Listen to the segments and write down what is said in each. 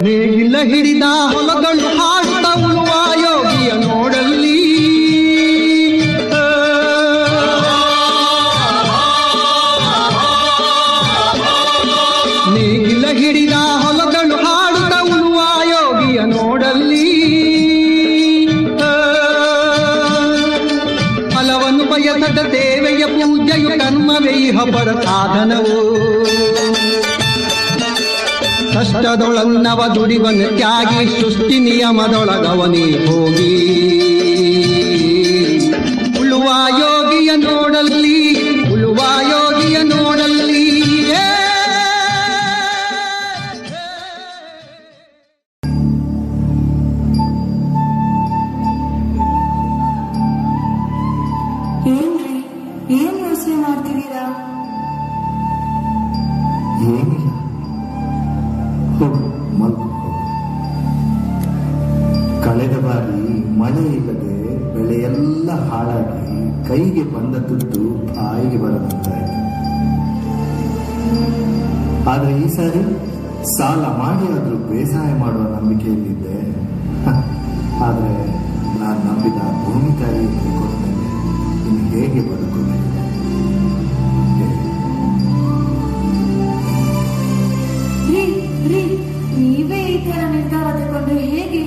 ನೇಗಿಲ ಹಿಡಿದ ಹೊಲಗಳು ಹಾಡುತ್ತ ಉಳುವ ಯೋಗಿಯ ನೋಡಲ್ಲಿ, ನೇಗಿಲ ಹಿಡಿದ ಹೊಲಗಳು ಹಾಡುತ್ತ ಉಳುವ ಯೋಗಿಯ ನೋಡಲ್ಲಿ, ಫಲವನ್ನು ಬಯಸದ ಸೇವೆಯ ಪೂಜೆಯು ಕರ್ಮವೇ ಹಬ್ಬರ ಸಾಧನವು. ಕಷ್ಟದೊಳನ್ನವ ದುಡಿವನು ತ್ಯಾಗಿ ಸೃಷ್ಟಿ ನಿಯಮದೊಳಗವನೇ ಹೋಗಿ, ಉಳುವ ಯೋಗಿಯ ನೋಡಲ್ಲಿ, ಉಳುವ ಯೋಗಿಯ ನೋಡಲ್ಲಿ. ಏನ್ರಿ, ಏನ್ ಯೋಚನೆ ಮಾಡ್ತಿದ್ದೀರಾ? ಏನಿಲ್ಲ, ಕಳೆದ ಬಾರಿ ಮಳೆ ಇಲ್ಲದೆ ಬೆಳೆಯೆಲ್ಲ ಹಾಳಾಗಿ ಕೈಗೆ ಬಂದ ದುಡ್ಡು ಬಾಯಿಗೆ ಬರದಂತಾಯಿತು. ಆದ್ರೆ ಈ ಸಾರಿ ಸಾಲ ಮಾಡಿ ಆದ್ರೂ ಬೇಸಾಯ ಮಾಡುವ ನಂಬಿಕೆಯಲ್ಲಿದ್ದೆ. ಆದ್ರೆ ನಾನು ನಂಬಿದ ಭೂಮಿ ತಾಯಿ ಕೊಡ್ತೇನೆ, ಇನ್ನು ಹೇಗೆ ಬದುಕುತ್ತೇನೆ? ನೀವೇ ಈ ತರ ನಿರ್ಧಾರ ತಗೊಂಡು ಹೇಗೆ?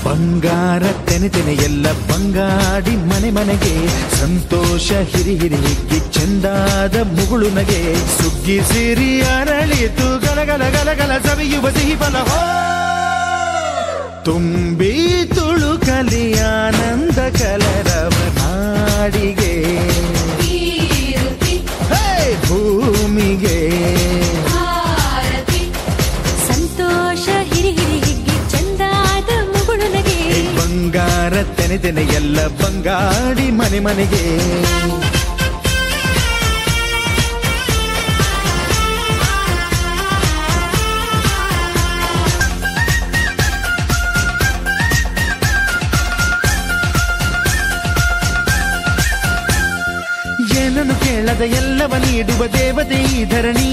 ಬಂಗಾರ ತೆನೆ ತೆನೆ ಎಲ್ಲ ಬಂಗಾಡಿ ಮನೆ ಮನೆಗೆ, ಸಂತೋಷ ಹಿರಿ ಹಿರಿ ಹಿಗ್ಗಿ ಚೆಂದಾದ ಮುಗುಳು ನಗೆ, ಸುಗ್ಗಿ ಸಿರಿ ಅರಳಿತು ಗಲಗಲ ಗಲಗಲ ಸವಿಯುವ ಸಿಹಿ ಫಲ ಹೋ, ತುಂಬಿ ತುಳುಕಲಿ ಆನಂದ ಕಲರವ ನಾಡಿಗೆ, ಭೂಮಿಗೆ ಸಂತೋಷ ಹಿರಿ ಹಿರಿ ಹಿಗ್ಗಿ ಚಂದಾದ ಮುಗುಳು ನಗೆ, ಬಂಗಾರ ತೆನೆ ತೆನೆ ಎಲ್ಲ ಬಂಗಾಡಿ ಮನೆ ಮನೆಗೆ. ಏನನ್ನು ಕೇಳದ ಎಲ್ಲವ ನೀಡುವ ದೇವತೆ ಈ ಧರಣಿ,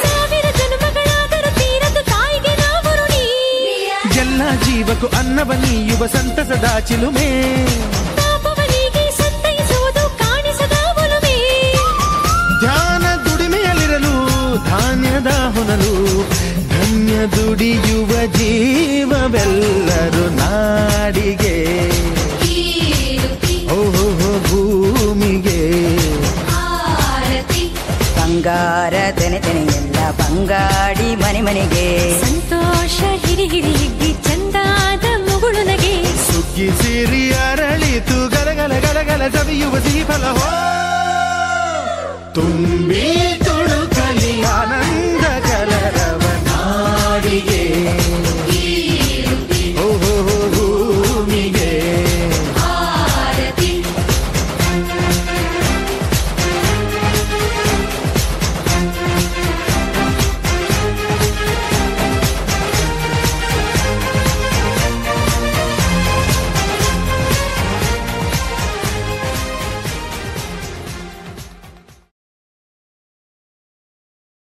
ಸಾವಿರ ಜನ್ಮಗಳಾದರೂ ತೀರದು ತಾಯಿಗೆ ನಾವು ಋಣಿ, ಎಲ್ಲ ಜೀವಕ್ಕೂ ಅನ್ನವ ನೀಯುವ ಸಂತಸದ ಚಿಲುಮೆ, ಪಾಪವನಿಗೆ ಸಂತೈಸುವುದು ಕಾಣಿಸದ ಒಲುಮೆ, ಧ್ಯಾನ ದುಡಿಮೆಯಲ್ಲಿರಲು ಧಾನ್ಯದ ಹೊನಲು, ಧನ್ಯ ದುಡಿಯುವ ಜೀವವೆಲ್ಲರೂ ನಾಡಿಗೆ, ಓಹೋ ಭೂಮಿಗೆ. ಬಂಗಾರ ತೆನೆ ತೆನೆ ಎಲ್ಲ ಬಂಗಾಡಿ ಮನೆ ಮನೆಗೆ, ಸಂತೋಷ ಹಿರಿ ಹಿರಿ ಹಿಗ್ಗಿ ಚಂದಾದ ಮುಗುಳು ನಗೆ, ಸುಗ್ಗಿ ಸಿರಿ ಅರಳಿತು ಗಲಗಲ ಗಲಗಲ ಸವಿಯುವ ಸಿಹಿ ಫಲ ಹೋ, ತುಂಬಿ